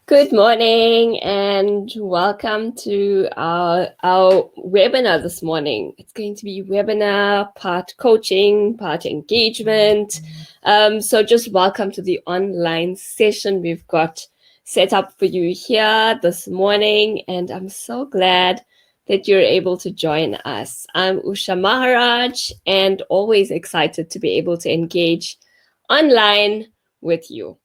Good morning and welcome to our webinar this morning. It's going to be webinar, part coaching, part engagement. So just welcome to the online session we've got set up for you here this morning. And I'm so glad that you're able to join us. I'm Usha Maharaj and always excited to be able to engage online with you.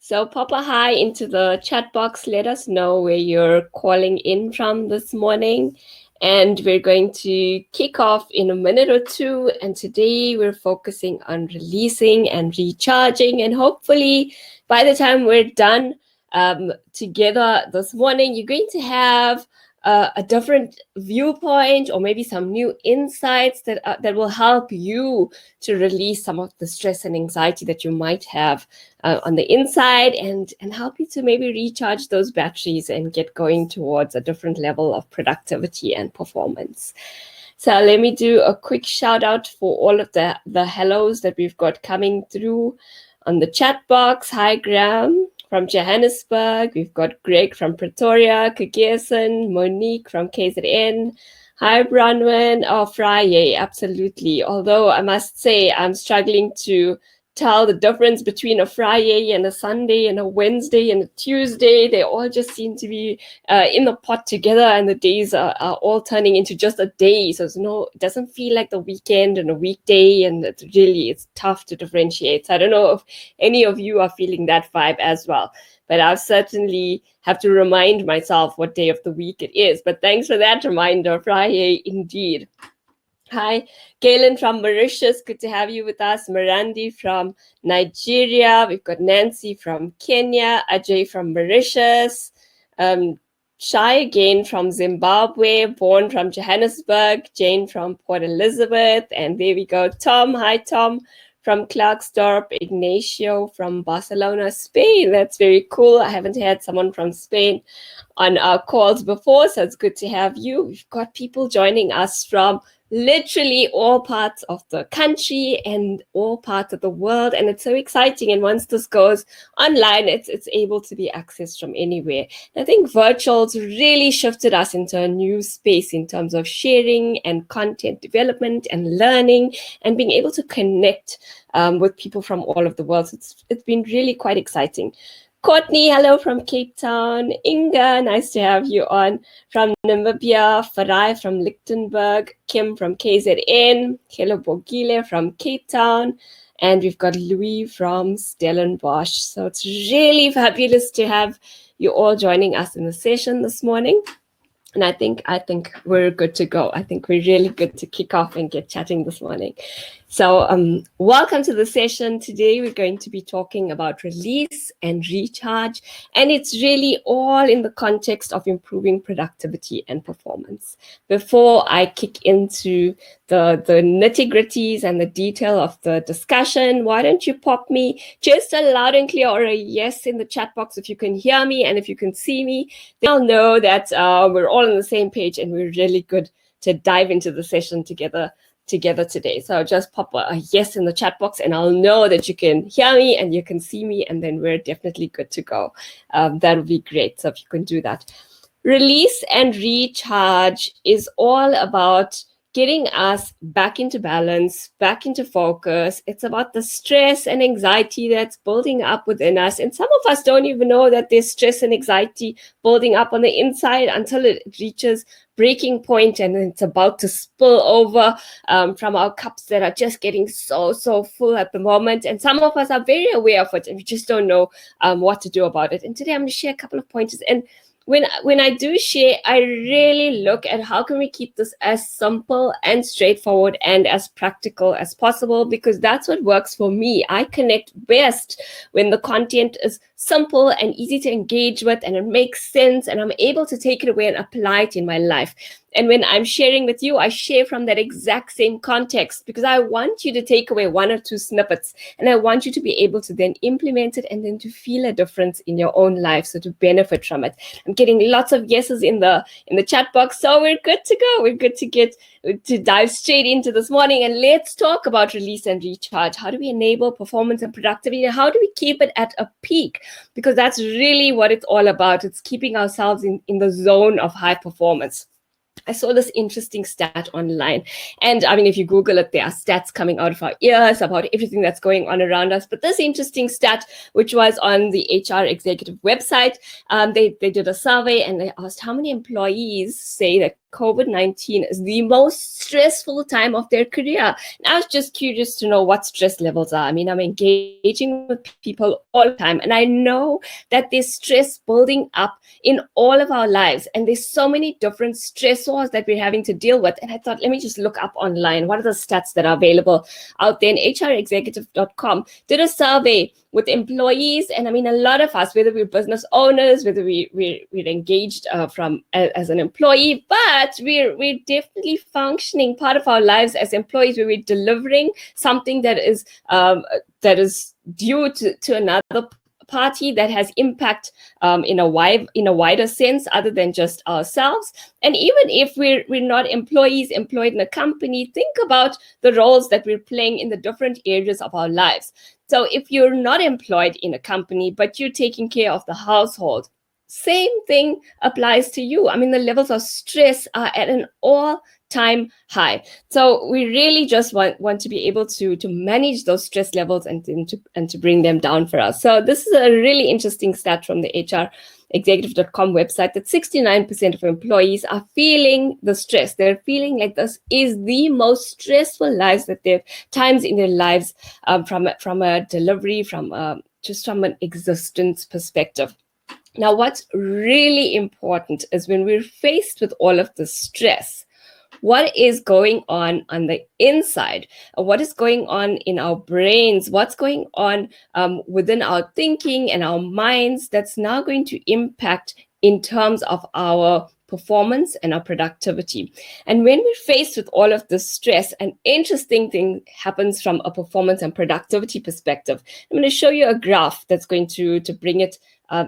So pop a hi into the chat box. Let us know where you're calling in from this morning. And we're going to kick off in a minute or two. And today we're focusing on releasing and recharging. And hopefully by the time we're done together this morning, you're going to have a different viewpoint or maybe some new insights that will help you to release some of the stress and anxiety that you might have on the inside and help you to maybe recharge those batteries and get going towards a different level of productivity and performance. So let me do a quick shout out for all of the hellos that we've got coming through on the chat box. Hi, Graham from Johannesburg. We've got Greg from Pretoria, Kageson, Monique from KZN. Hi, Bronwyn. Oh, Friday, absolutely. Although I must say I'm struggling to tell the difference between a Friday and a Sunday and a Wednesday and a Tuesday. They all just seem to be in the pot together, and the days are all turning into just a day. So it doesn't feel like the weekend and a weekday, and it's tough to differentiate. So I don't know if any of you are feeling that vibe as well, but I certainly have to remind myself what day of the week it is. But thanks for that reminder, Friday indeed. Hi, Galen from Mauritius. Good to have you with us. Mirandi from Nigeria. We've got Nancy from Kenya. Ajay from Mauritius. Shai again from Zimbabwe. Born from Johannesburg. Jane from Port Elizabeth. And there we go. Tom. Hi, Tom from Clarksdorp. Ignacio from Barcelona, Spain. That's very cool. I haven't had someone from Spain on our calls before, so it's good to have you. We've got people joining us from literally all parts of the country and all parts of the world, and it's so exciting. And once this goes online, it's able to be accessed from anywhere. And I think virtual's really shifted us into a new space in terms of sharing and content development and learning and being able to connect with people from all over the world. So it's been really quite exciting. Courtney, hello from Cape Town. Inga, nice to have you on from Namibia. Farai from Lichtenberg. Kim from KZN. Hello Bogile from Cape Town. And we've got Louis from Stellenbosch. So it's really fabulous to have you all joining us in the session this morning. And I think we're good to go. I think we're really good to kick off and get chatting this morning. So welcome to the session. Today we're going to be talking about release and recharge. And it's really all in the context of improving productivity and performance. Before I kick into the nitty-gritties and the detail of the discussion, why don't you pop me just a loud and clear or a yes in the chat box if you can hear me and if you can see me. Then I'll know that we're all on the same page and we're really good to dive into the session together today. So just pop a yes in the chat box and I'll know that you can hear me and you can see me, and then we're definitely good to go. That would be great. So if you can do that. Release and recharge is all about getting us back into balance, back into focus. It's about the stress and anxiety that's building up within us. And some of us don't even know that there's stress and anxiety building up on the inside until it reaches breaking point and it's about to spill over from our cups that are just getting so full at the moment. And some of us are very aware of it and we just don't know what to do about it. And today I'm going to share a couple of pointers. And when I do share, I really look at how can we keep this as simple and straightforward and as practical as possible, because that's what works for me. I connect best when the content is simple and easy to engage with and it makes sense and I'm able to take it away and apply it in my life. And when I'm sharing with you, I share from that exact same context because I want you to take away one or two snippets and I want you to be able to then implement it and then to feel a difference in your own life, so to benefit from it. I'm getting lots of yeses in the chat box, so we're good to go. We're good to dive straight into this morning, and let's talk about release and recharge. How do we enable performance and productivity? And how do we keep it at a peak because that's really what it's all about. It's keeping ourselves in the zone of high performance. I saw this interesting stat online. And I mean, if you Google it, there are stats coming out of our ears about everything that's going on around us. But this interesting stat, which was on the HR executive website, they did a survey and they asked how many employees say that COVID-19 is the most stressful time of their career. And I was just curious to know what stress levels are. I mean, I'm engaging with people all the time, and I know that there's stress building up in all of our lives, and there's so many different stressors that we're having to deal with. And I thought, let me just look up online what are the stats that are available out there. And hrexecutive.com did a survey with employees, and I mean, a lot of us, whether we're business owners, whether we're engaged as an employee, but we're definitely functioning part of our lives as employees, where we're delivering something that is due to another party, that has impact in a wider sense other than just ourselves. And even if we're not employees employed in a company, think about the roles that we're playing in the different areas of our lives. So if you're not employed in a company, but you're taking care of the household, same thing applies to you. I mean, the levels of stress are at an all-time high. So we really just want to be able to manage those stress levels and to bring them down for us. So this is a really interesting stat from the hrexecutive.com website, that 69% of employees are feeling the stress. They're feeling like this is the most stressful times in their lives, from a delivery, just from an existence perspective. Now, what's really important is when we're faced with all of the stress, what is going on the inside? What is going on in our brains? What's going on within our thinking and our minds that's now going to impact in terms of our performance and our productivity? And when we're faced with all of this stress, an interesting thing happens from a performance and productivity perspective. I'm going to show you a graph that's going to bring it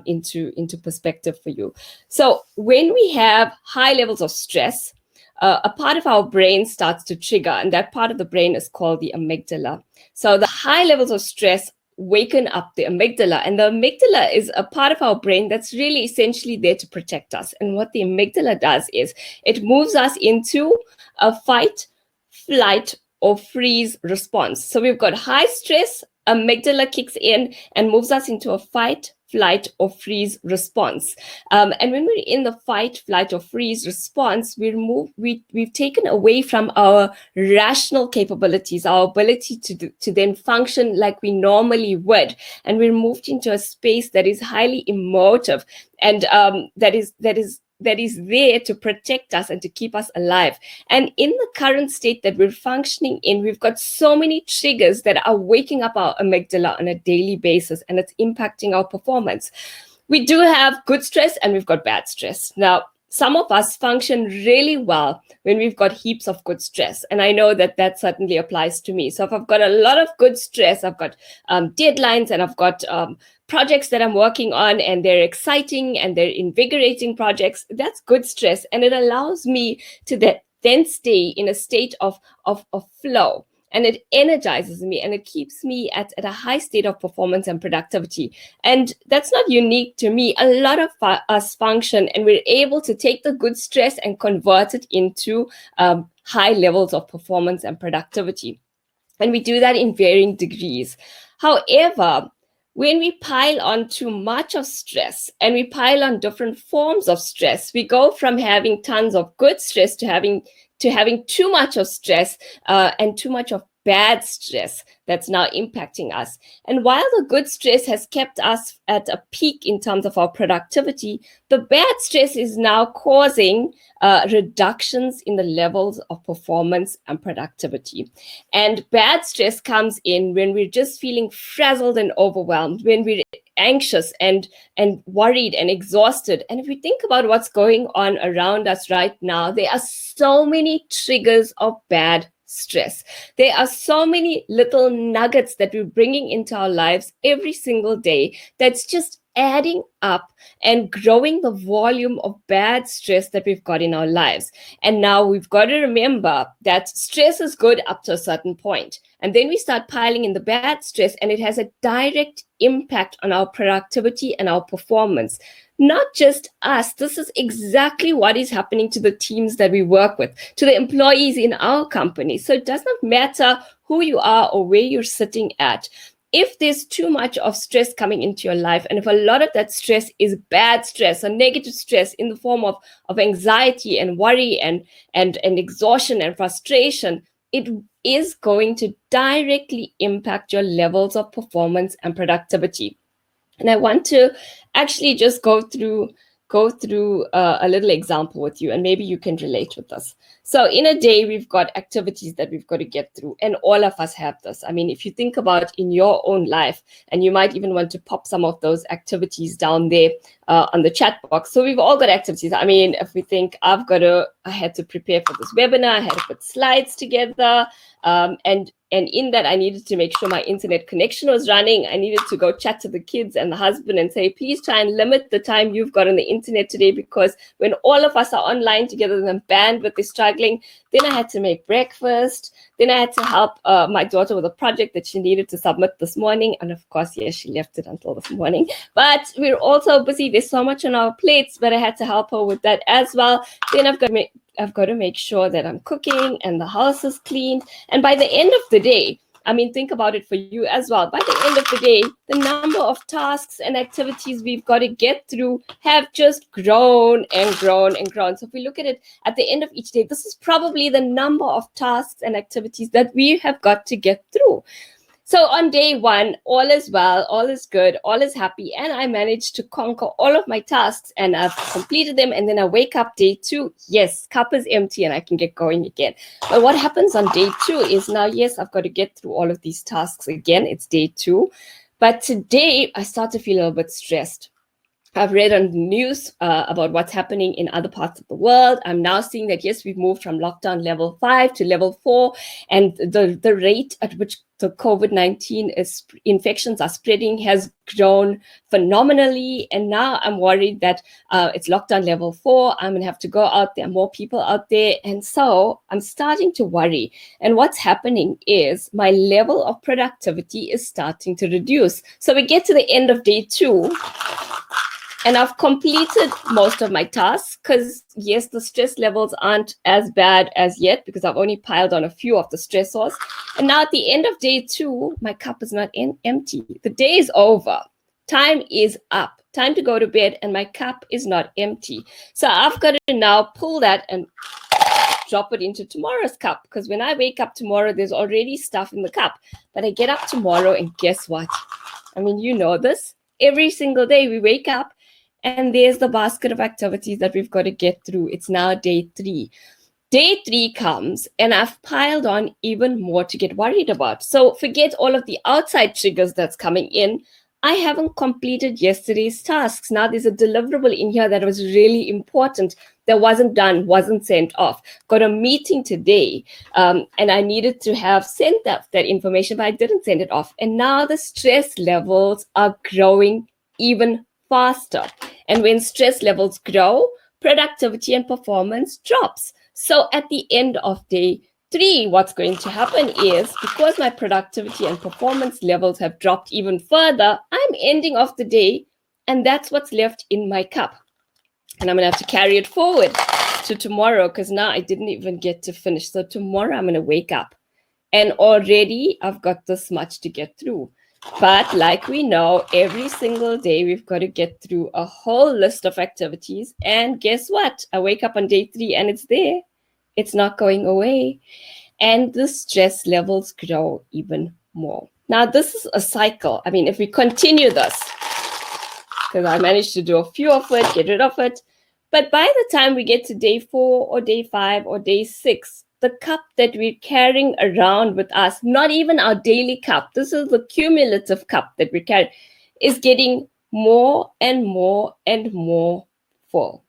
into perspective for you. So when we have high levels of stress, a part of our brain starts to trigger, and that part of the brain is called the amygdala. So the high levels of stress waken up the amygdala, and the amygdala is a part of our brain that's really essentially there to protect us. And what the amygdala does is it moves us into a fight, flight, or freeze response. So we've got high stress, amygdala kicks in and moves us into a fight, flight, or freeze response. And when we're in the fight, flight, or freeze response, we've taken away from our rational capabilities, our ability to then function like we normally would. And we're moved into a space that is highly emotive, and that is there to protect us and to keep us alive. And in the current state that we're functioning in, we've got so many triggers that are waking up our amygdala on a daily basis, and it's impacting our performance. We do have good stress and we've got bad stress. Now, some of us function really well when we've got heaps of good stress. And I know that certainly applies to me. So if I've got a lot of good stress, I've got deadlines, and I've got projects that I'm working on, and they're exciting and they're invigorating projects, that's good stress. And it allows me to then stay in a state of flow. And it energizes me, and it keeps me at a high state of performance and productivity. And that's not unique to me. A lot of us function, and we're able to take the good stress and convert it into high levels of performance and productivity. And we do that in varying degrees. However, when we pile on too much of stress, and we pile on different forms of stress, we go from having tons of good stress to having too much of stress and too much of bad stress that's now impacting us. And while the good stress has kept us at a peak in terms of our productivity, the bad stress is now causing reductions in the levels of performance and productivity. And bad stress comes in when we're just feeling frazzled and overwhelmed, when we're anxious and worried and exhausted. And if we think about what's going on around us right now, there are so many triggers of bad stress. There are so many little nuggets that we're bringing into our lives every single day that's just adding up and growing the volume of bad stress that we've got in our lives. And now we've got to remember that stress is good up to a certain point. And then we start piling in the bad stress, and it has a direct impact on our productivity and our performance. Not just us. This is exactly what is happening to the teams that we work with, to the employees in our company. So it does not matter who you are or where you're sitting at. If there's too much of stress coming into your life, and if a lot of that stress is bad stress or negative stress in the form of anxiety and worry and exhaustion and frustration, it is going to directly impact your levels of performance and productivity. And I want to actually just go through a little example with you, and maybe you can relate with this. So in a day, we've got activities that we've got to get through, and all of us have this. I mean, if you think about in your own life, and you might even want to pop some of those activities down there on the chat box. So we've all got activities. I mean, if we think I had to prepare for this webinar, I had to put slides together, and in that, I needed to make sure my internet connection was running. I needed to go chat to the kids and the husband and say, please try and limit the time you've got on the internet today, because when all of us are online together and bandwidth is struggling, then I had to make breakfast. Then I had to help my daughter with a project that she needed to submit this morning. And of course, yes, she left it until this morning. But we're also busy. There's so much on our plates, but I had to help her with that as well. Then I've got to make sure that I'm cooking and the house is cleaned. And by the end of the day, I mean, think about it for you as well. By the end of the day, the number of tasks and activities we've got to get through have just grown and grown and grown. So if we look at it at the end of each day, this is probably the number of tasks and activities that we have got to get through. So on day one, all is well, all is good, all is happy, and I managed to conquer all of my tasks and I've completed them. And then I wake up day two, yes, cup is empty and I can get going again. But what happens on day two is now, yes, I've got to get through all of these tasks again. It's day two. But today I start to feel a little bit stressed. I've read on the news about what's happening in other parts of the world. I'm now seeing that, yes, we've moved from lockdown level 5 to level 4, and the rate at which the COVID-19 infections are spreading has grown phenomenally. And now I'm worried that it's lockdown level 4. I'm going to have to go out there, more people out there. And so I'm starting to worry. And what's happening is my level of productivity is starting to reduce. So we get to the end of day 2. And I've completed most of my tasks because, yes, the stress levels aren't as bad as yet because I've only piled on a few of the stressors. And now at the end of day 2, my cup is not empty. The day is over. Time is up. Time to go to bed, and my cup is not empty. So I've got to now pull that and drop it into tomorrow's cup, because when I wake up tomorrow, there's already stuff in the cup. But I get up tomorrow, and guess what? I mean, you know this. Every single day we wake up, and there's the basket of activities that we've got to get through. It's now day 3. Day 3 comes, and I've piled on even more to get worried about. So forget all of the outside triggers that's coming in. I haven't completed yesterday's tasks. Now there's a deliverable in here that was really important that wasn't done, wasn't sent off. Got a meeting today, and I needed to have sent that information, but I didn't send it off. And now the stress levels are growing even faster. And when stress levels grow, productivity and performance drops. So at the end of day 3, what's going to happen is, because my productivity and performance levels have dropped even further, I'm ending off the day, and that's what's left in my cup. And I'm going to have to carry it forward to tomorrow, because now I didn't even get to finish. So tomorrow I'm going to wake up, and already I've got this much to get through. But like we know, every single day we've got to get through a whole list of activities. And guess what? I wake up on day 3 and it's there. It's not going away. And the stress levels grow even more. Now, this is a cycle. I mean, if we continue this, because I managed to do a few of it, get rid of it. But by the time we get to day 4 or day 5 or day 6, the cup that we're carrying around with us, not even our daily cup, this is the cumulative cup that we carry, is getting more and more and more full.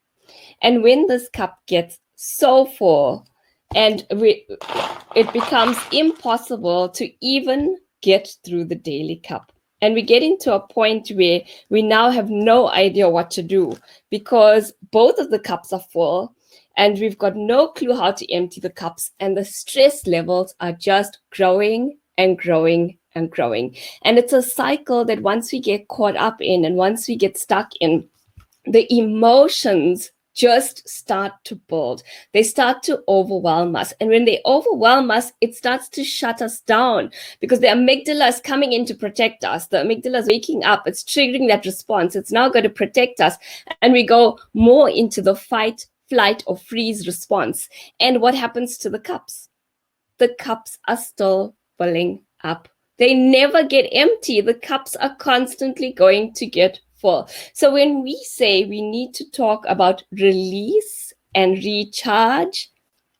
And when this cup gets so full, and it becomes impossible to even get through the daily cup. And we get into a point where we now have no idea what to do, because both of the cups are full and we've got no clue how to empty the cups, and the stress levels are just growing and growing and growing. And it's a cycle that once we get caught up in and once we get stuck in, the emotions just start to build. They start to overwhelm us. And when they overwhelm us, it starts to shut us down because the amygdala is coming in to protect us. The amygdala is waking up. It's triggering that response. It's now going to protect us. And we go more into the fight, flight, or freeze response. And what happens to the cups? The cups are still filling up. They never get empty. The cups are constantly going to get full. So when we say we need to talk about release and recharge,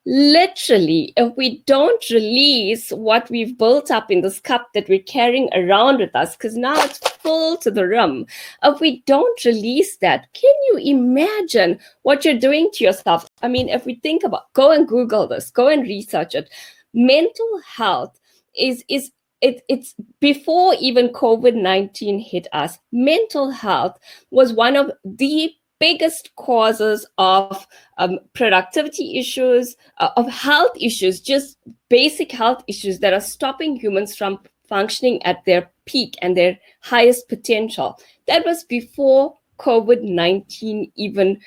literally, if we don't release what we've built up in this cup that we're carrying around with us, because now it's full to the rim, if we don't release that, can you imagine what you're doing to yourself? I mean, if we think about, go and Google this, go and research it. Mental health it's before even COVID-19 hit us. Mental health was one of the biggest causes of productivity issues, of health issues, just basic health issues that are stopping humans from functioning at their peak and their highest potential. That was before COVID-19 even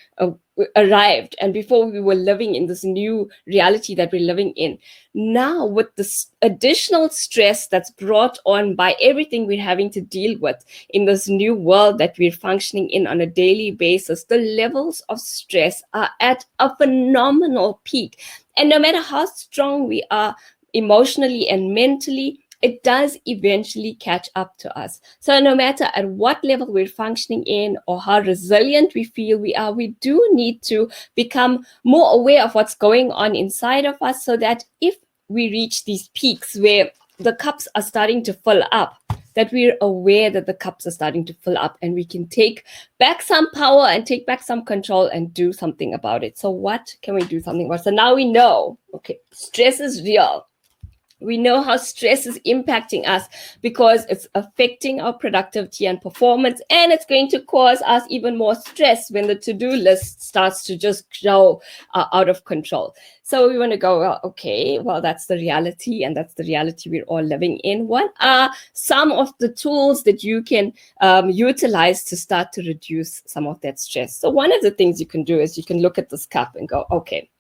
arrived and before we were living in this new reality that we're living in. Now, with this additional stress that's brought on by everything we're having to deal with in this new world that we're functioning in on a daily basis, the levels of stress are at a phenomenal peak. And no matter how strong we are emotionally and mentally, it does eventually catch up to us. So no matter at what level we're functioning in or how resilient we feel we are, we do need to become more aware of what's going on inside of us so that if we reach these peaks where the cups are starting to fill up, that we're aware that the cups are starting to fill up and we can take back some power and take back some control and do something about it. So what can we do something about? So now we know, okay, stress is real. We know how stress is impacting us because it's affecting our productivity and performance, and it's going to cause us even more stress when the to-do list starts to just grow out of control. So we want to go, well, okay, well, that's the reality, and that's the reality we're all living in. What are some of the tools that you can utilize to start to reduce some of that stress? So one of the things you can do is you can look at this cup and go, okay,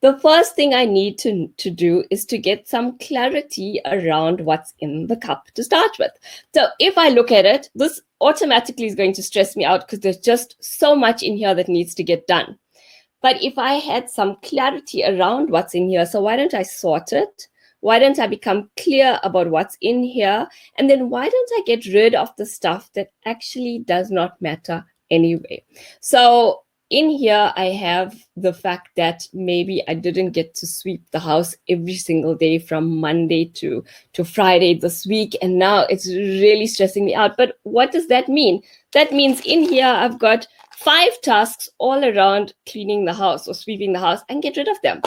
the first thing I need to do is to get some clarity around what's in the cup to start with. So if I look at it, this automatically is going to stress me out because there's just so much in here that needs to get done. But if I had some clarity around what's in here, so why don't I sort it? Why don't I become clear about what's in here? And then why don't I get rid of the stuff that actually does not matter anyway? So in here, I have the fact that maybe I didn't get to sweep the house every single day from Monday to Friday this week. And now it's really stressing me out. But what does that mean? That means in here, I've got 5 tasks all around cleaning the house or sweeping the house and get rid of them.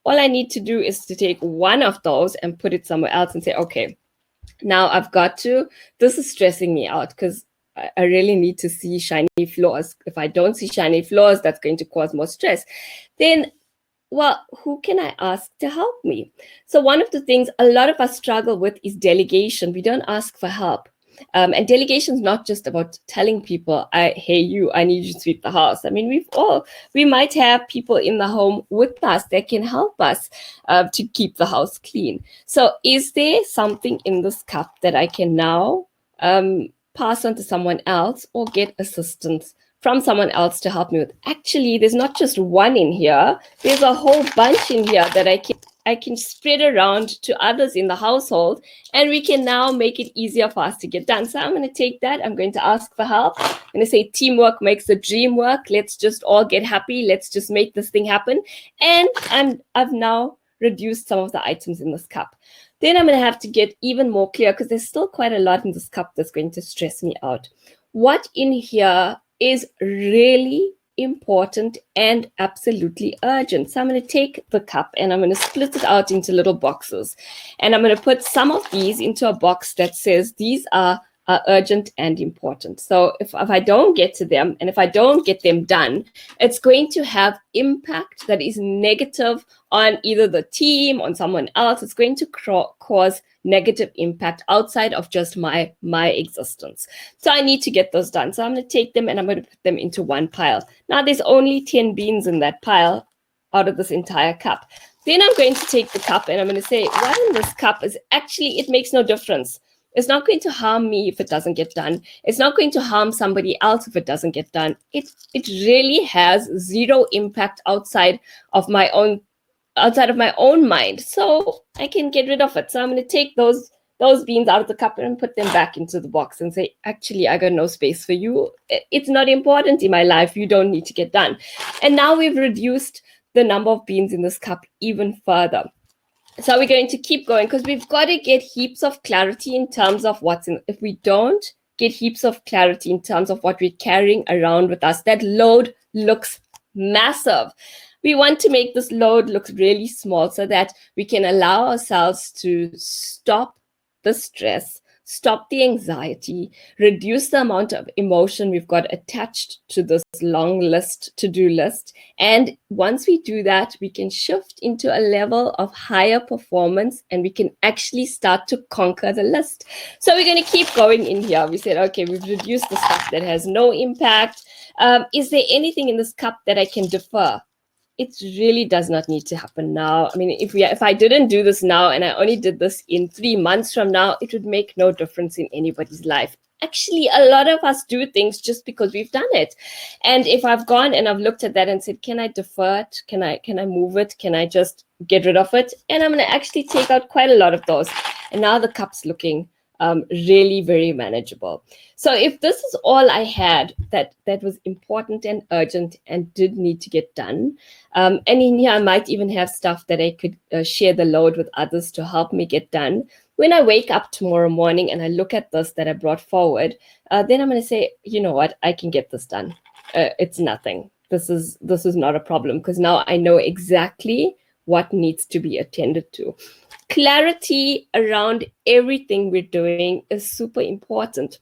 All I need to do is to take one of those and put it somewhere else and say, okay, now I've got to, this is stressing me out because I really need to see shiny floors. If I don't see shiny floors, that's going to cause more stress. Then, well, who can I ask to help me? So one of the things a lot of us struggle with is delegation. We don't ask for help. And delegation is not just about telling people, hey, I need you to sweep the house. I mean, we might have people in the home with us that can help us to keep the house clean. So is there something in this cup that I can now pass on to someone else or get assistance from someone else to help me with? Actually, there's not just one in here. There's a whole bunch in here that I can spread around to others in the household, and we can now make it easier for us to get done. So I'm going to take that. I'm going to ask for help. I'm going to say teamwork makes the dream work. Let's just all get happy. Let's just make this thing happen. And I've now reduced some of the items in this cup. Then I'm going to have to get even more clear because there's still quite a lot in this cup that's going to stress me out. What in here is really important and absolutely urgent? So I'm going to take the cup and I'm going to split it out into little boxes. And I'm going to put some of these into a box that says these are are urgent and important. So if I don't get to them, and if I don't get them done, it's going to have impact that is negative on either the team, on someone else. It's going to cause negative impact outside of just my existence. So I need to get those done. So I'm going to take them and I'm going to put them into one pile. Now there's only 10 beans in that pile out of this entire cup. Then I'm going to take the cup and I'm going to say, what in this cup is actually, it makes no difference. It's not going to harm me if it doesn't get done. It's not going to harm somebody else if it doesn't get done. It really has zero impact outside of my own mind. So I can get rid of it. So I'm going to take those beans out of the cup and put them back into the box and say, actually, I got no space for you. It's not important in my life. You don't need to get done. And now we've reduced the number of beans in this cup even further. So we're going to keep going because we've got to get heaps of clarity in terms of what's in. If we don't get heaps of clarity in terms of what we're carrying around with us, that load looks massive. We want to make this load look really small so that we can allow ourselves to stop the stress, stop the anxiety, reduce the amount of emotion we've got attached to this long list, to-do list. And once we do that, we can shift into a level of higher performance and we can actually start to conquer the list. So we're going to keep going in here. We said, okay, we've reduced the stuff that has no impact. Is there anything in this cup that I can defer? It really does not need to happen now. I mean, if I didn't do this now and I only did this in 3 months from now, it would make no difference in anybody's life. Actually, a lot of us do things just because we've done it. And if I've gone and I've looked at that and said, can I defer it? Can I move it? Can I just get rid of it? And I'm going to actually take out quite a lot of those. And now the cup's looking really very manageable. So if this is all I had that was important and urgent and did need to get done, and in here I might even have stuff that I could share the load with others to help me get done. When I wake up tomorrow morning and I look at this that I brought forward, then I'm going to say, you know what, I can get this done. It's nothing. This is not a problem because now I know exactly what needs to be attended to. Clarity around everything we're doing is super important.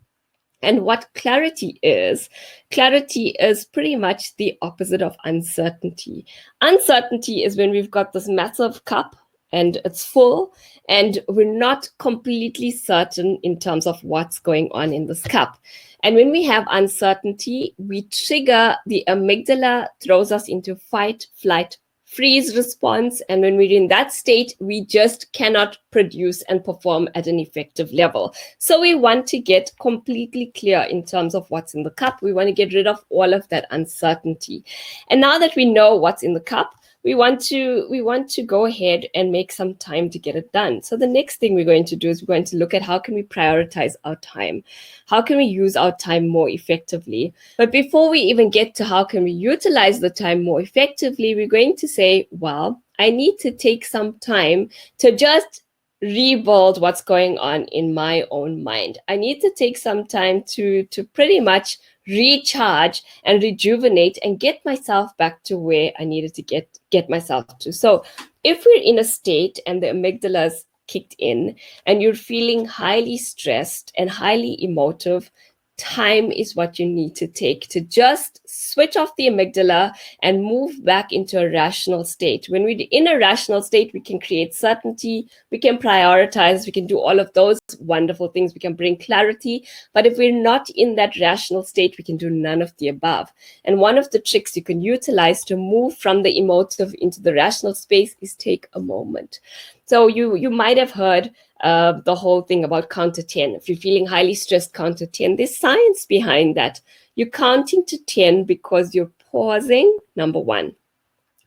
And what clarity is pretty much the opposite of uncertainty. Uncertainty is when we've got this massive cup and it's full and we're not completely certain in terms of what's going on in this cup. And when we have uncertainty, we trigger the amygdala, throws us into fight, flight, freeze response. And when we're in that state, we just cannot produce and perform at an effective level. So we want to get completely clear in terms of what's in the cup. We want to get rid of all of that uncertainty. And now that we know what's in the cup, we want to go ahead and make some time to get it done. So the next thing we're going to do is we're going to look at how can we prioritize our time? How can we use our time more effectively? But before we even get to how can we utilize the time more effectively, we're going to say, well, I need to take some time to just rebuild what's going on in my own mind. I need to take some time to pretty much recharge and rejuvenate and get myself back to where I needed to get myself to. So if we're in a state and the amygdala's kicked in and you're feeling highly stressed and highly emotive, time is what you need to take to just switch off the amygdala and move back into a rational state. When we're in a rational state, we can create certainty, we can prioritize, we can do all of those wonderful things, we can bring clarity. But if we're not in that rational state, we can do none of the above. And one of the tricks you can utilize to move from the emotive into the rational space is take a moment. So you might have heard the whole thing about count to 10. If you're feeling highly stressed, count to 10. There's science behind that. You're counting to 10 because you're pausing, number one.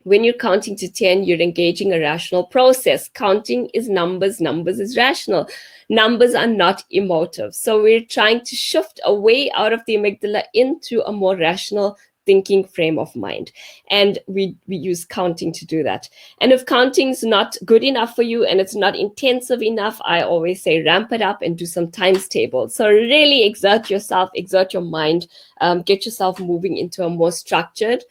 When you're counting to 10, you're engaging a rational process. Counting is numbers. Numbers is rational. Numbers are not emotive. So we're trying to shift away out of the amygdala into a more rational thinking frame of mind. And we use counting to do that. And if counting is not good enough for you and it's not intensive enough, I always say ramp it up and do some times tables. So really exert yourself, exert your mind, get yourself moving into a more structured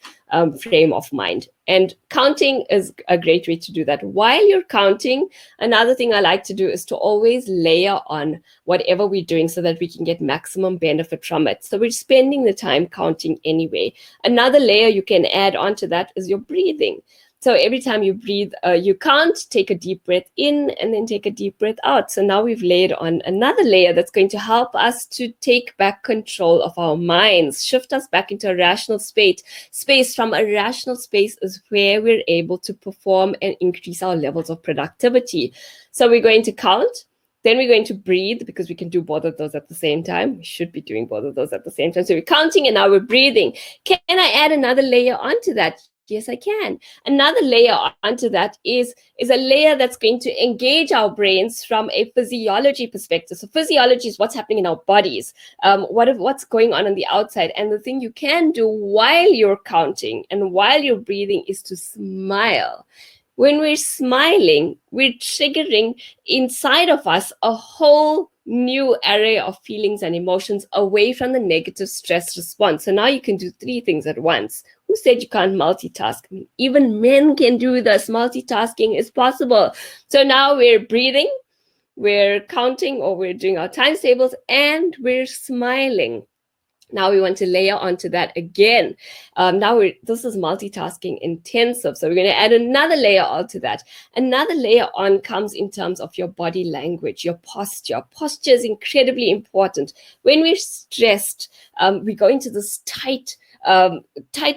frame of mind. And counting is a great way to do that. While you're counting, another thing I like to do is to always layer on whatever we're doing so that we can get maximum benefit from it. So we're spending the time counting anyway. Another layer you can add onto that is your breathing. So every time you breathe, you count, take a deep breath in, and then take a deep breath out. So now we've layered on another layer that's going to help us to take back control of our minds, shift us back into a rational space. From a rational space is where we're able to perform and increase our levels of productivity. So we're going to count. Then we're going to breathe, because we can do both of those at the same time. We should be doing both of those at the same time. So we're counting and now we're breathing. Can I add another layer onto that? Yes, I can. Another layer onto that is a layer that's going to engage our brains from a physiology perspective. So physiology is what's happening in our bodies, what's going on the outside. And the thing you can do while you're counting and while you're breathing is to smile. When we're smiling, we're triggering inside of us a whole new array of feelings and emotions away from the negative stress response. So now you can do 3 things at once. Who said you can't multitask? I mean, even men can do this. Multitasking is possible. So now we're breathing, we're counting, or we're doing our times tables, and we're smiling. Now we want to layer onto that again. This is multitasking intensive. So we're going to add another layer onto that. Another layer on comes in terms of your body language, your posture. Posture is incredibly important. When we're stressed, we go into this tight,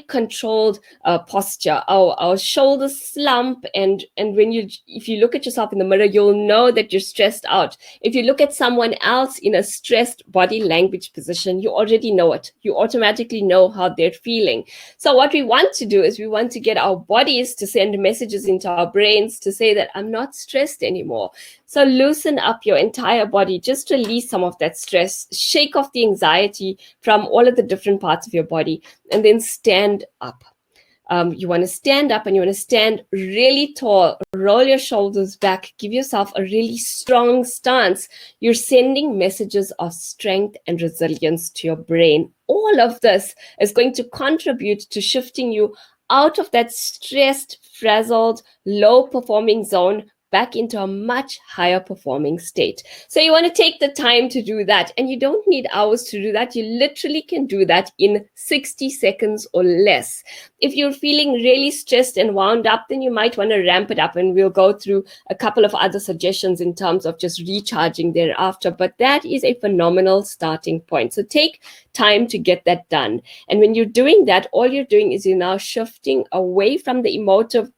controlled posture. Our shoulders slump, and if you look at yourself in the mirror, you'll know that you're stressed out. If you look at someone else in a stressed body language position, you already know it. You automatically know how they're feeling. So what we want to do is we want to get our bodies to send messages into our brains to say that I'm not stressed anymore. So loosen up your entire body. Just release some of that stress. Shake off the anxiety from all of the different parts of your body, and then stand up. You want to stand up, and you want to stand really tall. Roll your shoulders back. Give yourself a really strong stance. You're sending messages of strength and resilience to your brain. All of this is going to contribute to shifting you out of that stressed, frazzled, low-performing zone back into a much higher performing state. So you want to take the time to do that, and you don't need hours to do that. You literally can do that in 60 seconds or less. If you're feeling really stressed and wound up, then you might want to ramp it up, and we'll go through a couple of other suggestions in terms of just recharging thereafter. But that is a phenomenal starting point. So take time to get that done. And when you're doing that, all you're doing is you're now shifting away from the emotive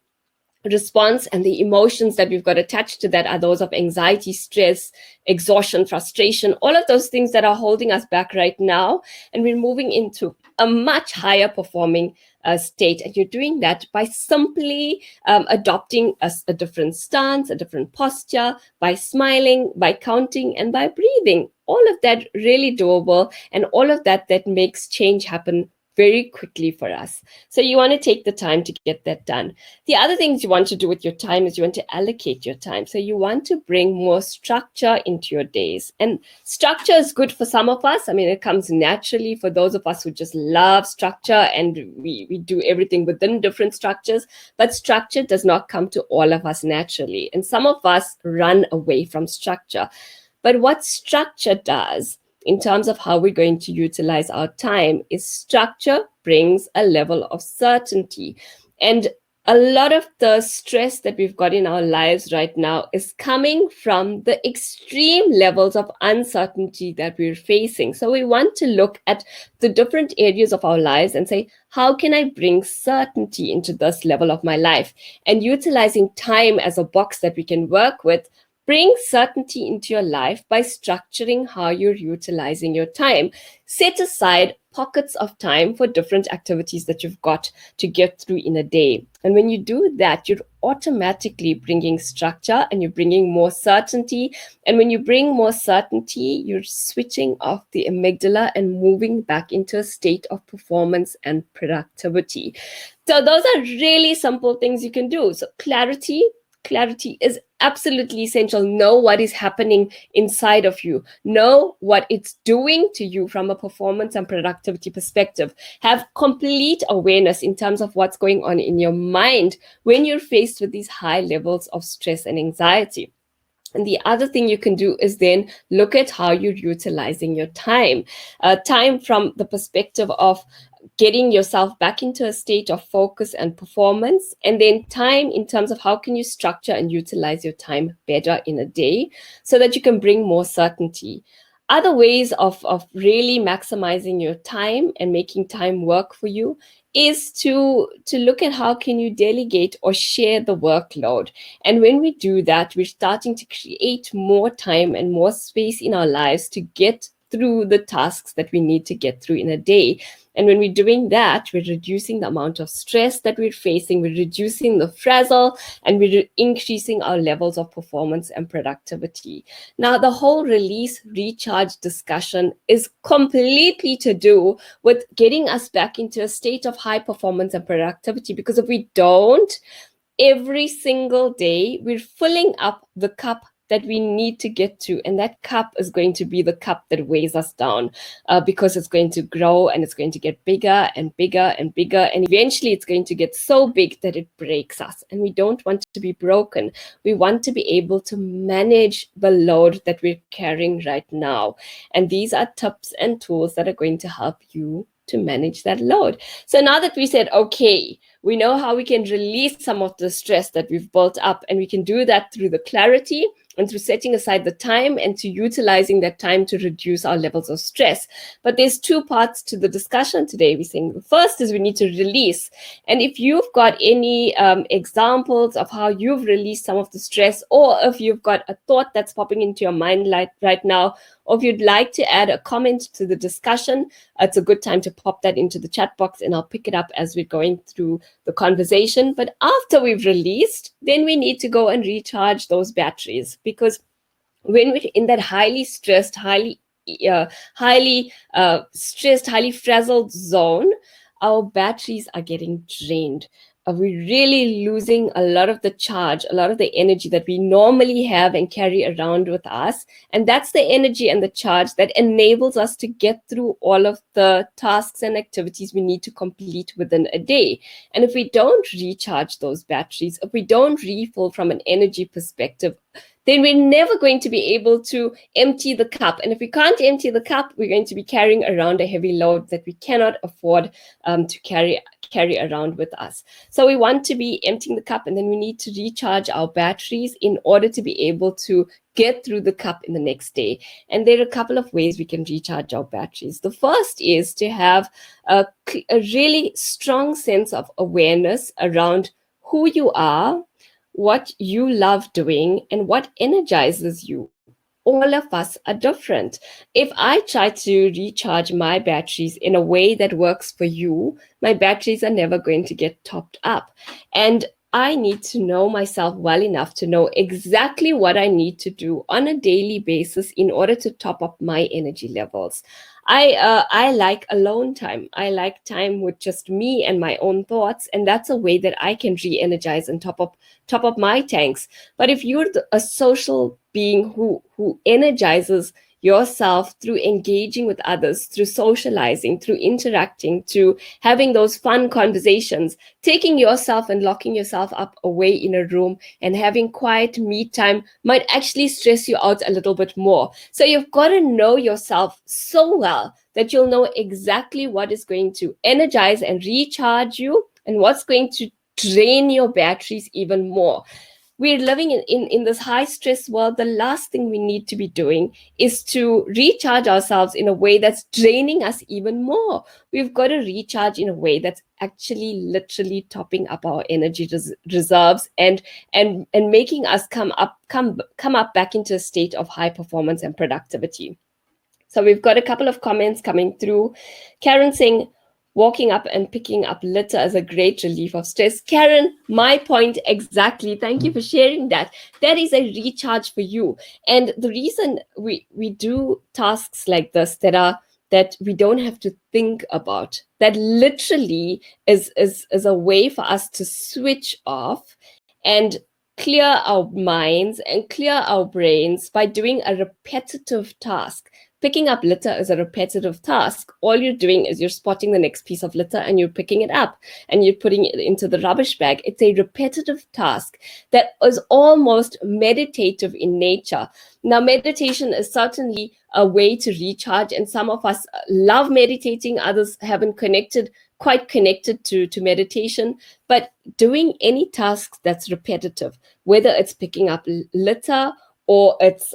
response, and the emotions that we've got attached to that are those of anxiety, stress, exhaustion, frustration, all of those things that are holding us back right now. And we're moving into a much higher performing state. And you're doing that by simply adopting a different stance, a different posture, by smiling, by counting, and by breathing. All of that really doable, and all of that makes change happen very quickly for us. So you want to take the time to get that done. The other things you want to do with your time is you want to allocate your time. So you want to bring more structure into your days. And structure is good for some of us. I mean, it comes naturally for those of us who just love structure, and we do everything within different structures. But structure does not come to all of us naturally. And some of us run away from structure. But what structure does in terms of how we're going to utilize our time is structure brings a level of certainty. And a lot of the stress that we've got in our lives right now is coming from the extreme levels of uncertainty that we're facing. So we want to look at the different areas of our lives and say, how can I bring certainty into this level of my life? And utilizing time as a box that we can work with, bring certainty into your life by structuring how you're utilizing your time. Set aside pockets of time for different activities that you've got to get through in a day. And when you do that, you're automatically bringing structure, and you're bringing more certainty. And when you bring more certainty, you're switching off the amygdala and moving back into a state of performance and productivity. So those are really simple things you can do. So clarity, clarity is absolutely essential. Know what is happening inside of you. Know what it's doing to you from a performance and productivity perspective. Have complete awareness in terms of what's going on in your mind when you're faced with these high levels of stress and anxiety. And the other thing you can do is then look at how you're utilizing your time. Time from the perspective of getting yourself back into a state of focus and performance, and then time in terms of how can you structure and utilize your time better in a day so that you can bring more certainty. Other ways of really maximizing your time and making time work for you is to look at how can you delegate or share the workload. And when we do that, we're starting to create more time and more space in our lives to get through the tasks that we need to get through in a day. And when we're doing that, we're reducing the amount of stress that we're facing, we're reducing the frazzle, and we're increasing our levels of performance and productivity. Now, the whole release recharge discussion is completely to do with getting us back into a state of high performance and productivity, because if we don't, every single day we're filling up the cup that we need to get to, and that cup is going to be the cup that weighs us down, because it's going to grow and it's going to get bigger and bigger and bigger, and eventually it's going to get so big that it breaks us. And we don't want to be broken. We want to be able to manage the load that we're carrying right now, and these are tips and tools that are going to help you to manage that load. So now that we said, okay, we know how we can release some of the stress that we've built up, and we can do that through the clarity and through setting aside the time and to utilizing that time to reduce our levels of stress. But there's two parts to the discussion today. We're saying the first is we need to release. And if you've got any examples of how you've released some of the stress, or if you've got a thought that's popping into your mind right now, or if you'd like to add a comment to the discussion, it's a good time to pop that into the chat box, and I'll pick it up as we're going through the conversation. But after we've released, then we need to go and recharge those batteries, because when we're in that highly stressed, highly stressed, highly frazzled zone, our batteries are getting drained. We're really losing a lot of the charge, a lot of the energy that we normally have and carry around with us. And that's the energy and the charge that enables us to get through all of the tasks and activities we need to complete within a day. And if we don't recharge those batteries, if we don't refill from an energy perspective, then we're never going to be able to empty the cup. And if we can't empty the cup, we're going to be carrying around a heavy load that we cannot afford to carry around with us. So we want to be emptying the cup, and then we need to recharge our batteries in order to be able to get through the cup in the next day. And there are a couple of ways we can recharge our batteries. The first is to have a really strong sense of awareness around who you are, what you love doing, and what energizes you. All of us are different. If I try to recharge my batteries in a way that works for you, my batteries are never going to get topped up. And I need to know myself well enough to know exactly what I need to do on a daily basis in order to top up my energy levels. I like alone time. I like time with just me and my own thoughts, and that's a way that I can re-energize and top up my tanks. But if you're a social being who energizes yourself through engaging with others, through socializing, through interacting, through having those fun conversations, taking yourself and locking yourself up away in a room and having quiet me time might actually stress you out a little bit more. So you've got to know yourself so well that you'll know exactly what is going to energize and recharge you and what's going to drain your batteries even more. We're living in this high stress world. The last thing we need to be doing is to recharge ourselves in a way that's draining us even more. We've got to recharge in a way that's actually literally topping up our energy reserves and making us come up back into a state of high performance and productivity. So we've got a couple of comments coming through. Karen saying, walking up and picking up litter is a great relief of stress. Karen, my point exactly. Thank you for sharing that. That is a recharge for you. And the reason we do tasks like this that we don't have to think about, that literally is a way for us to switch off and clear our minds and clear our brains by doing a repetitive task. Picking up litter is a repetitive task. All you're doing is you're spotting the next piece of litter and you're picking it up and you're putting it into the rubbish bag. It's a repetitive task that is almost meditative in nature. Now, meditation is certainly a way to recharge, and some of us love meditating, others haven't quite connected to meditation. But doing any task that's repetitive, whether it's picking up litter, or it's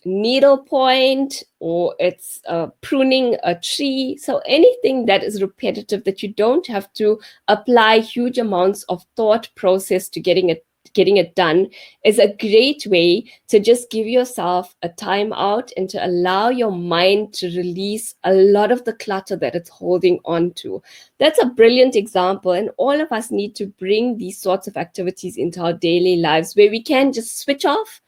needlepoint, or it's pruning a tree. So anything that is repetitive, that you don't have to apply huge amounts of thought process to getting it done, is a great way to just give yourself a time out and to allow your mind to release a lot of the clutter that it's holding on to. That's a brilliant example, and all of us need to bring these sorts of activities into our daily lives where we can just switch off.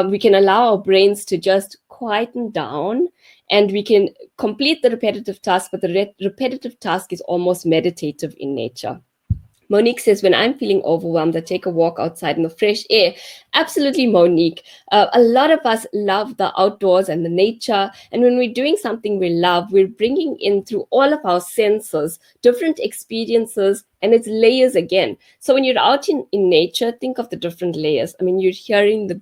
We can allow our brains to just quieten down, and we can complete the repetitive task, but the repetitive task is almost meditative in nature. Monique says, when I'm feeling overwhelmed, I take a walk outside in the fresh air. Absolutely, Monique. A lot of us love the outdoors and the nature. And when we're doing something we love, we're bringing in through all of our senses different experiences, and it's layers again. So when you're out in nature, think of the different layers. I mean, you're hearing the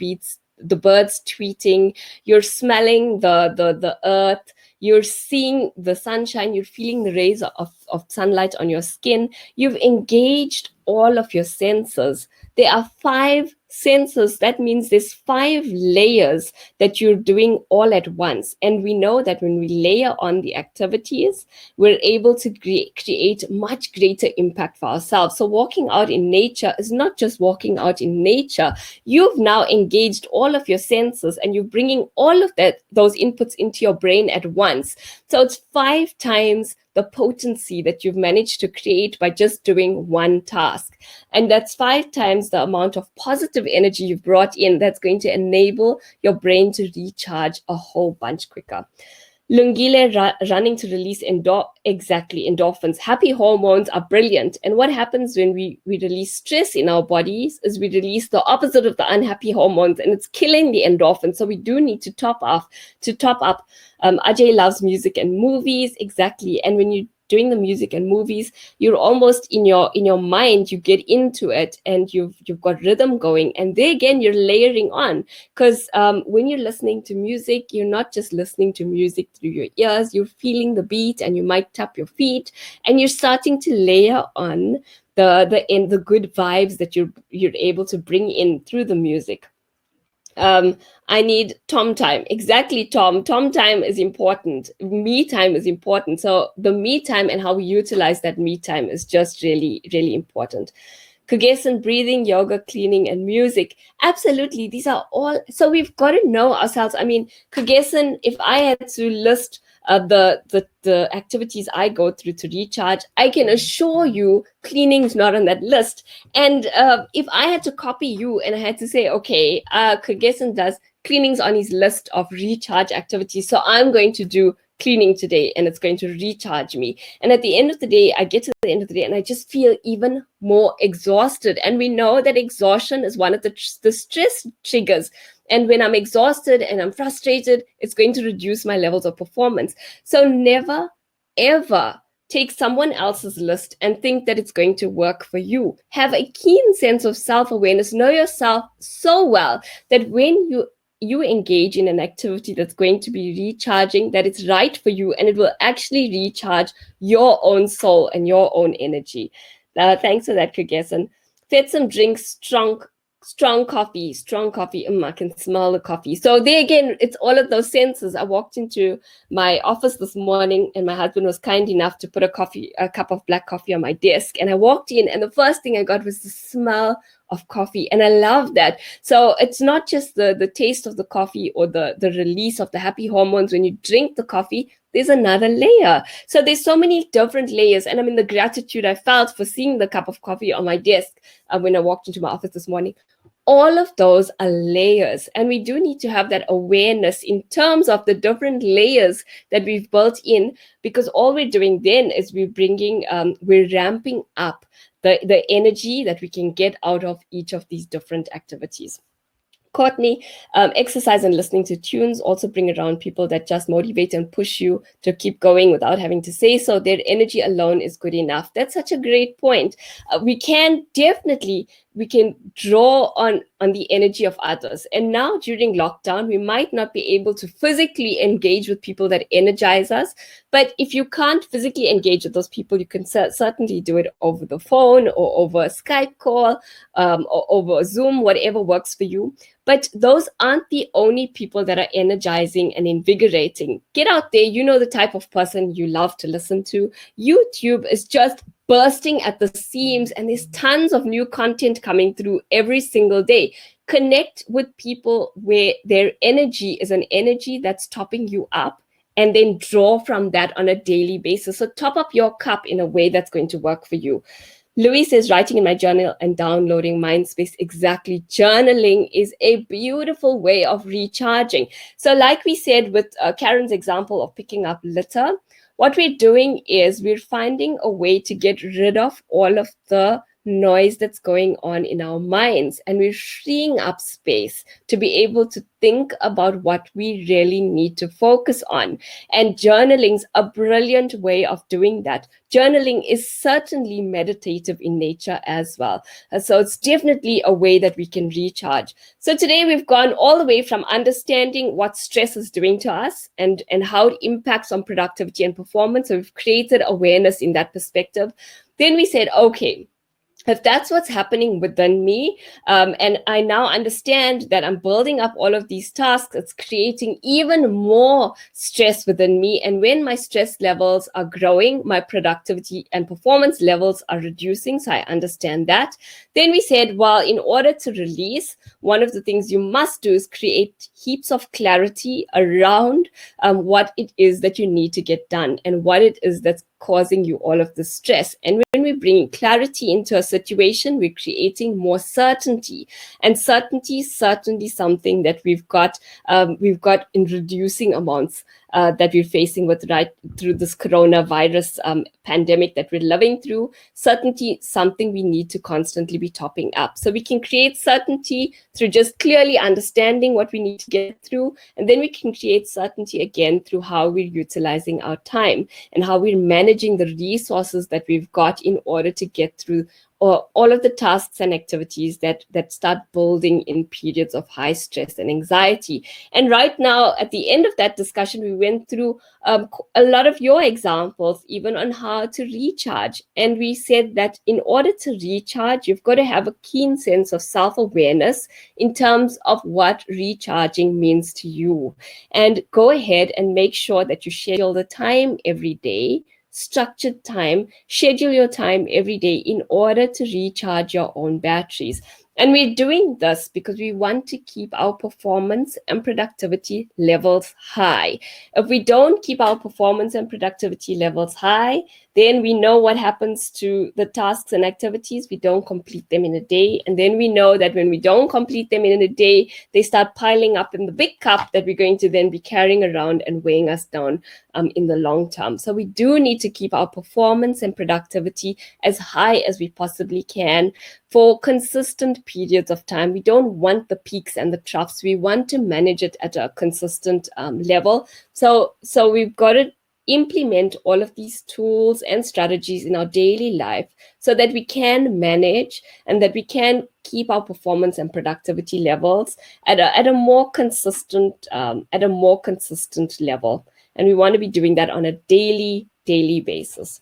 birds tweeting, you're smelling the earth, you're seeing the sunshine, you're feeling the rays of sunlight on your skin. You've engaged all of your senses. There are 5 senses. That means there's 5 layers that you're doing all at once. And we know that when we layer on the activities, we're able to create much greater impact for ourselves. So walking out in nature is not just walking out in nature. You've now engaged all of your senses, and you're bringing all of those inputs into your brain at once. So it's 5 times the potency that you've managed to create by just doing one task. And that's 5 times the amount of positive energy you've brought in that's going to enable your brain to recharge a whole bunch quicker. Lungile running to release endorphins. Happy hormones are brilliant. And what happens when we release stress in our bodies is we release the opposite of the unhappy hormones, and it's killing the endorphins. So we do need to top up. Ajay loves music and movies. Exactly. And when you doing the music and movies, you're almost in your mind, you get into it, and you've got rhythm going, and there again you're layering on, because when you're listening to music, you're not just listening to music through your ears, you're feeling the beat, and you might tap your feet, and you're starting to layer on the good vibes that you're able to bring in through the music. I need Tom time. Exactly, Tom. Tom time is important. Me time is important. So the me time and how we utilize that me time is just really, really important. Kugesan, breathing, yoga, cleaning, and music. Absolutely. These are all. So we've got to know ourselves. I mean, Kugesan, if I had to list the activities I go through to recharge, I can assure you cleaning is not on that list. And if I had to copy you and I had to say, okay, Kugesan does cleanings on his list of recharge activities, so I'm going to do cleaning today, and it's going to recharge me. And at the end of the day, I get to the end of the day and I just feel even more exhausted. And we know that exhaustion is one of the stress triggers. And when I'm exhausted and I'm frustrated, it's going to reduce my levels of performance. So never, ever take someone else's list and think that it's going to work for you. Have a keen sense of self-awareness. Know yourself so well that when you engage in an activity that's going to be recharging, that it's right for you, and it will actually recharge your own soul and your own energy. Thanks for that, Kugesan. Fed some drinks, strong coffee. I can smell the coffee. So there again, it's all of those senses. I walked into my office this morning, and my husband was kind enough to put a cup of black coffee on my desk. And I walked in, and the first thing I got was the smell of coffee. And I love that. So it's not just the taste of the coffee or the release of the happy hormones when you drink the coffee. There's another layer. So there's so many different layers. And I mean, the gratitude I felt for seeing the cup of coffee on my desk when I walked into my office this morning, all of those are layers. And we do need to have that awareness in terms of the different layers that we've built in, because all we're doing then is we're ramping up the energy that we can get out of each of these different activities. Courtney, exercise and listening to tunes also bring around people that just motivate and push you to keep going without having to say so. Their energy alone is good enough. That's such a great point. We can draw on the energy of others. And now during lockdown, we might not be able to physically engage with people that energize us. But if you can't physically engage with those people, you can certainly do it over the phone or over a Skype call, or over Zoom, whatever works for you. But those aren't the only people that are energizing and invigorating. Get out there. You know the type of person you love to listen to. YouTube is just bursting at the seams, and there's tons of new content coming through every single day. Connect with people where their energy is an energy that's topping you up, and then draw from that on a daily basis. So top up your cup in a way that's going to work for you. Louis says, writing in my journal and downloading Mindspace. Exactly. Journaling is a beautiful way of recharging. So like we said with Karen's example of picking up litter, what we're doing is we're finding a way to get rid of all of the noise that's going on in our minds, and we're freeing up space to be able to think about what we really need to focus on. And journaling's a brilliant way of doing that. Journaling is certainly meditative in nature as well. So it's definitely a way that we can recharge. So today we've gone all the way from understanding what stress is doing to us and how it impacts on productivity and performance. So we've created awareness in that perspective. Then we said, okay, if that's what's happening within me, and I now understand that I'm building up all of these tasks, it's creating even more stress within me. And when my stress levels are growing, my productivity and performance levels are reducing. So I understand that. Then we said, well, in order to release, one of the things you must do is create heaps of clarity around what it is that you need to get done and what it is that's causing you all of the stress. And when we bring clarity into a situation, we're creating more certainty. And certainty is certainly something that we've got in reducing amounts that we're facing with right through this coronavirus pandemic that we're living through. Certainty is something we need to constantly be topping up. So we can create certainty through just clearly understanding what we need to get through. And then we can create certainty again through how we're utilizing our time and how we're managing the resources that we've got in order to get through all of the tasks and activities that start building in periods of high stress and anxiety. And right now, at the end of that discussion, we went through a lot of your examples, even on how to recharge. And we said that in order to recharge, you've got to have a keen sense of self-awareness in terms of what recharging means to you. And go ahead and make sure that you schedule the time every day, structured time, schedule your time every day in order to recharge your own batteries. And we're doing this because we want to keep our performance and productivity levels high. If we don't keep our performance and productivity levels high, then we know what happens to the tasks and activities. We don't complete them in a day. And then we know that when we don't complete them in a day, they start piling up in the big cup that we're going to then be carrying around and weighing us down in the long term. So we do need to keep our performance and productivity as high as we possibly can for consistent periods of time. We don't want the peaks and the troughs. We want to manage it at a consistent level. So we've got to implement all of these tools and strategies in our daily life so that we can manage and that we can keep our performance and productivity levels at a more consistent level. And we want to be doing that on a daily basis.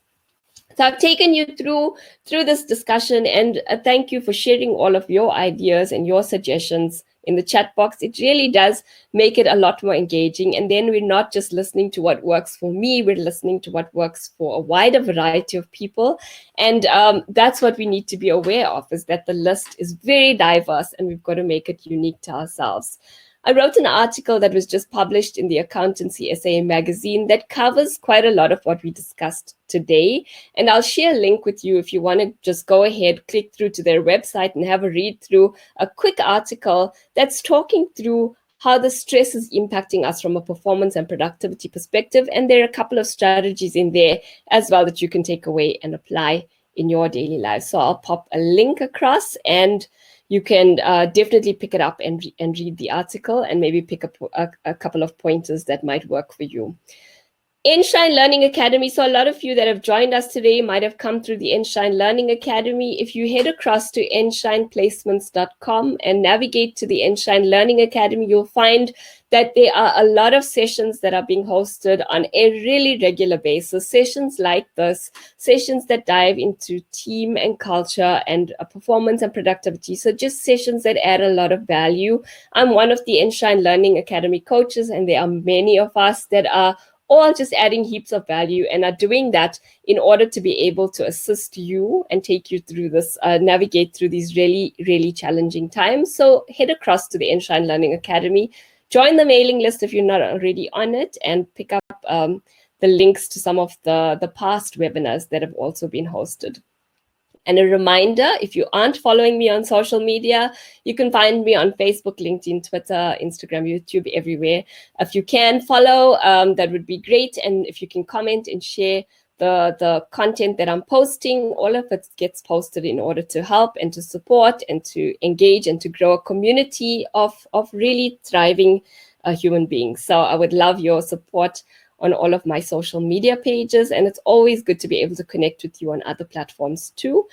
So I've taken you through this discussion, and thank you for sharing all of your ideas and your suggestions in the chat box. It really does make it a lot more engaging. And then we're not just listening to what works for me, we're listening to what works for a wider variety of people. And that's what we need to be aware of, is that the list is very diverse and we've got to make it unique to ourselves. I wrote an article that was just published in the Accountancy ASA Magazine that covers quite a lot of what we discussed today. And I'll share a link with you if you want to just go ahead, click through to their website and have a read through a quick article that's talking through how the stress is impacting us from a performance and productivity perspective. And there are a couple of strategies in there as well that you can take away and apply in your daily life. So I'll pop a link across, and you can definitely pick it up and read the article, and maybe pick up a couple of pointers that might work for you. Enshine Learning Academy. So a lot of you that have joined us today might have come through the Enshine Learning Academy. If you head across to enshineplacements.com and navigate to the Enshine Learning Academy, you'll find that there are a lot of sessions that are being hosted on a really regular basis. Sessions like this, sessions that dive into team and culture and performance and productivity. So just sessions that add a lot of value. I'm one of the Enshine Learning Academy coaches, and there are many of us that are all just adding heaps of value and are doing that in order to be able to assist you and take you through this, navigate through these really, really challenging times. So head across to the Enshine Learning Academy, join the mailing list if you're not already on it, and pick up the links to some of the past webinars that have also been hosted. And a reminder, if you aren't following me on social media, you can find me on Facebook, LinkedIn, Twitter, Instagram, YouTube, everywhere. If you can follow, that would be great. And if you can comment and share the content that I'm posting, all of it gets posted in order to help and to support and to engage and to grow a community of really thriving human beings. So I would love your support on all of my social media pages, and it's always good to be able to connect with you on other platforms too.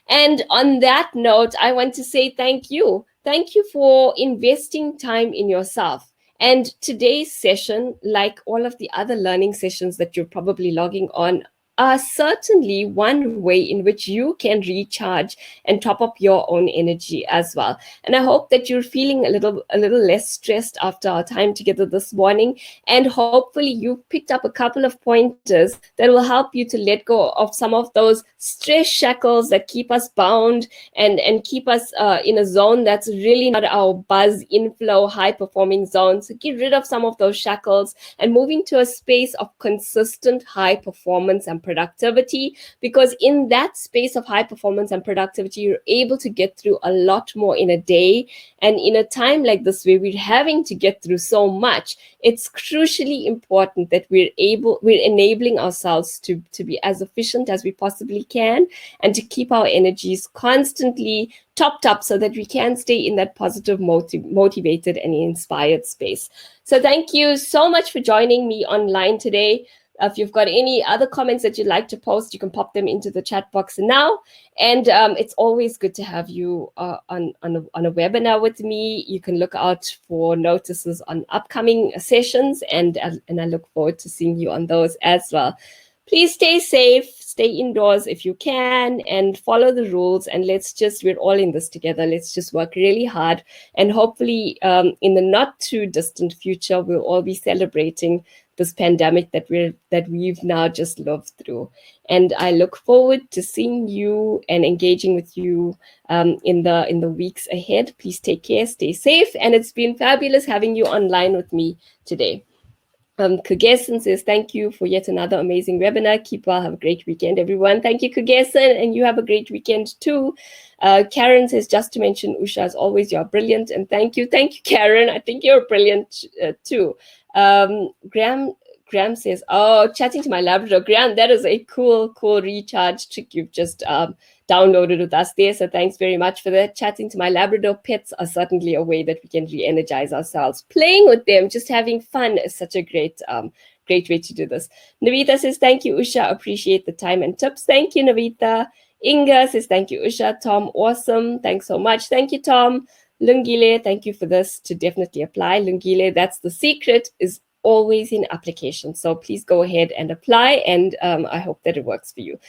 And on that note, I want to say thank you. Thank you for investing time in yourself. And today's session, like all of the other learning sessions that you're probably logging on, are certainly one way in which you can recharge and top up your own energy as well. And I hope that you're feeling a little less stressed after our time together this morning. And hopefully you've picked up a couple of pointers that will help you to let go of some of those stress shackles that keep us bound and keep us in a zone that's really not our buzz, inflow, high-performing zone. So get rid of some of those shackles and move into a space of consistent high performance and productivity, because in that space of high performance and productivity, you're able to get through a lot more in a day. And in a time like this where we're having to get through so much, it's crucially important that we're enabling ourselves to be as efficient as we possibly can, and to keep our energies constantly topped up so that we can stay in that positive, motivated and inspired space. So thank you so much for joining me online today. If you've got any other comments that you'd like to post, you can pop them into the chat box now. And it's always good to have you on a webinar with me. You can look out for notices on upcoming sessions, and I look forward to seeing you on those as well. Please stay safe, stay indoors if you can, and follow the rules. And we're all in this together. Let's just work really hard. And hopefully in the not too distant future, we'll all be celebrating this pandemic that we've now just lived through. And I look forward to seeing you and engaging with you in the weeks ahead. Please take care, stay safe. And it's been fabulous having you online with me today. Kugesan says, thank you for yet another amazing webinar. Keep well, have a great weekend, everyone. Thank you, Kugesan, and you have a great weekend too. Karen says, just to mention, Usha, as always, you're brilliant, and thank you, Karen. I think you're brilliant too. Graham says, oh, chatting to my Labrador. Graham, that is a cool recharge trick you've just downloaded with us there. So thanks very much for that. Chatting to my Labrador pets are certainly a way that we can re-energize ourselves. Playing with them, just having fun is such a great way to do this. Navita says, thank you, Usha. Appreciate the time and tips. Thank you, Navita. Inga says, thank you, Usha. Tom, awesome. Thanks so much. Thank you, Tom. Lungile, thank you for this to definitely apply. Lungile, that's the secret, is always in application. So please go ahead and apply, and I hope that it works for you.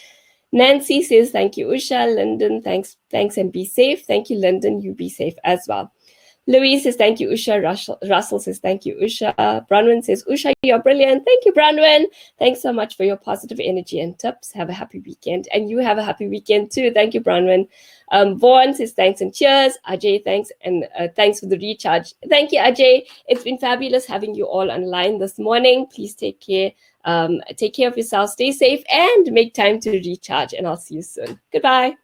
Nancy says, thank you, Usha. Lyndon, thanks and be safe. Thank you, Lyndon. You be safe as well. Louise says, thank you, Usha. Russell says, thank you, Usha. Bronwyn says, Usha, you're brilliant. Thank you, Bronwyn. Thanks so much for your positive energy and tips. Have a happy weekend. And you have a happy weekend too. Thank you, Bronwyn. Vaughn says, thanks and cheers. Ajay, thanks. And thanks for the recharge. Thank you, Ajay. It's been fabulous having you all online this morning. Please take care. Take care of yourself. Stay safe and make time to recharge. And I'll see you soon. Goodbye.